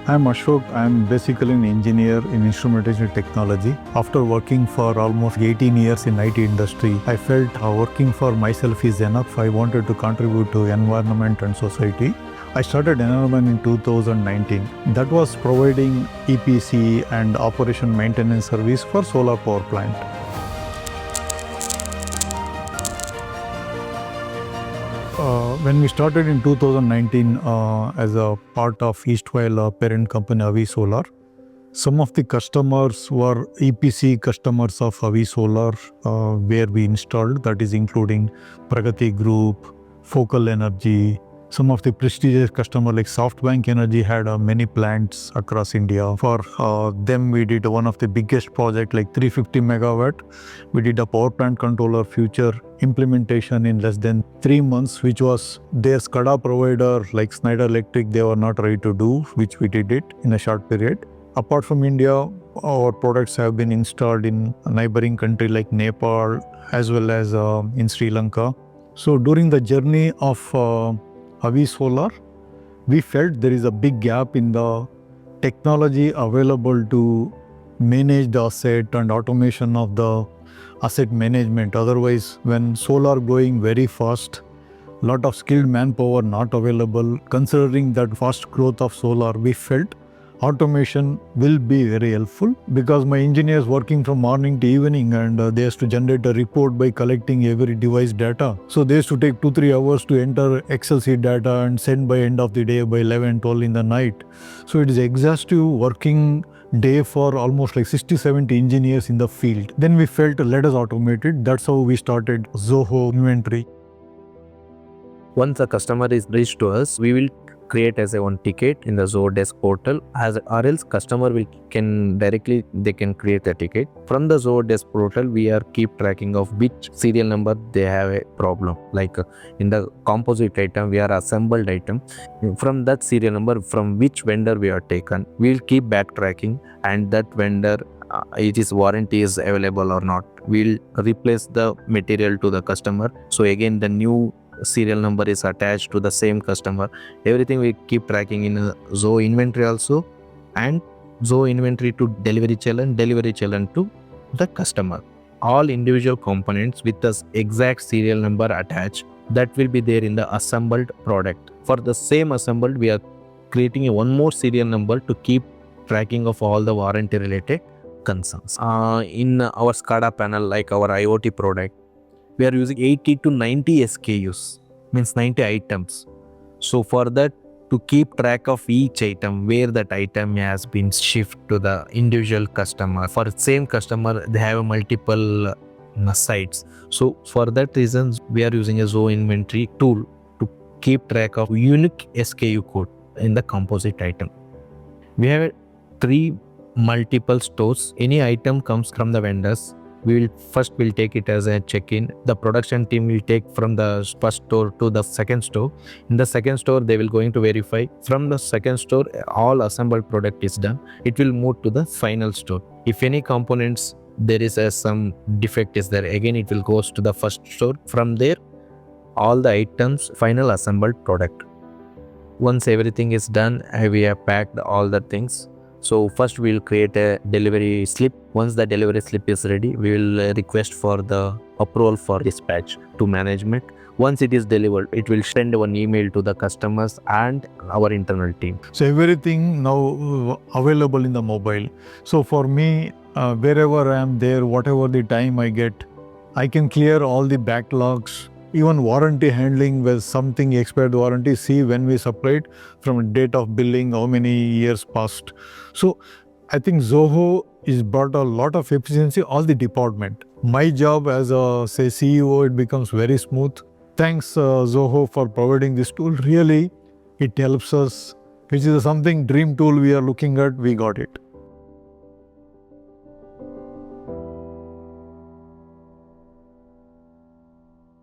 I'm Ashok. I'm basically an engineer in instrumentation technology. After working for almost 18 years in IT industry, I felt working for myself is enough. I wanted to contribute to environment and society. I started EnerMAN in 2019. That was providing EPC and operation maintenance service for solar power plant. When we started in 2019 as a part of Eastwhile parent company Avi Solar, some of the customers were EPC customers of Avi Solar, where we installed, that is including Pragati Group, Focal Energy. Some of the prestigious customers like SoftBank Energy had many plants across India. For them, we did one of the biggest project, like 350 megawatt. We did a power plant controller future implementation in less than 3 months, which was their SCADA provider like Schneider Electric, they were not ready to do, which we did it in a short period. Apart from India, our products have been installed in a neighboring country like Nepal as well as in Sri Lanka. So during the journey of Avi Solar, we felt there is a big gap in the technology available to manage the asset and automation of the asset management. Otherwise, when solar going very fast, lot of skilled manpower not available. Considering that fast growth of solar, we felt automation will be very helpful, because my engineers working from morning to evening, and they used to generate a report by collecting every device data. So they used to take 2-3 hours to enter Excel sheet data and send by end of the day by 11-12 in the night. So it is exhaustive working day for almost like 60-70 engineers in the field. Then we felt, let us automate it. That's how we started Zoho Inventory. Once a customer is reached to us, we will create as a one ticket in the Zoho desk portal, or else customer can create a ticket. From the Zoho desk portal, we are keep tracking of which serial number they have a problem. Like in the composite item, we are assembled item. From that serial number, from which vendor we are taken, we will keep backtracking, and that vendor its warranty is available or not. We'll replace the material to the customer. So again, the new serial number is attached to the same customer. Everything we keep tracking in Zoho Inventory also, and Zoho Inventory to delivery challenge to the customer. All individual components with the exact serial number attached, that will be there in the assembled product. For the same assembled, we are creating one more serial number to keep tracking of all the warranty related concerns. In our SCADA panel, like our IoT product, we are using 80 to 90 SKUs, means 90 items. So for that, to keep track of each item, where that item has been shifted to the individual customer. For the same customer, they have multiple sites. So for that reason, we are using a Zoho Inventory tool to keep track of unique SKU code in the composite item. We have 3 multiple stores. Any item comes from the vendors, we'll take it as a check-in. The production team will take from the first store to the second store. In the second store, they will going to verify. From the second store, all assembled product is done. It will move to the final store. If any components there is some defect is there, again it will goes to the first store. From there, all the items, final assembled product. Once everything is done, we have packed all the things. So first we will create a delivery slip. Once the delivery slip is ready, we will request for the approval for dispatch to management. Once it is delivered, it will send one email to the customers and our internal team. So everything now available in the mobile. So for me, wherever I am there, whatever the time I get, I can clear all the backlogs. Even warranty handling, where something expired warranty, see when we supplied, from date of billing, how many years passed. So I think Zoho is brought a lot of efficiency, all the department. My job as a CEO, it becomes very smooth. Thanks Zoho for providing this tool. Really, it helps us, which is something dream tool we are looking at, we got it.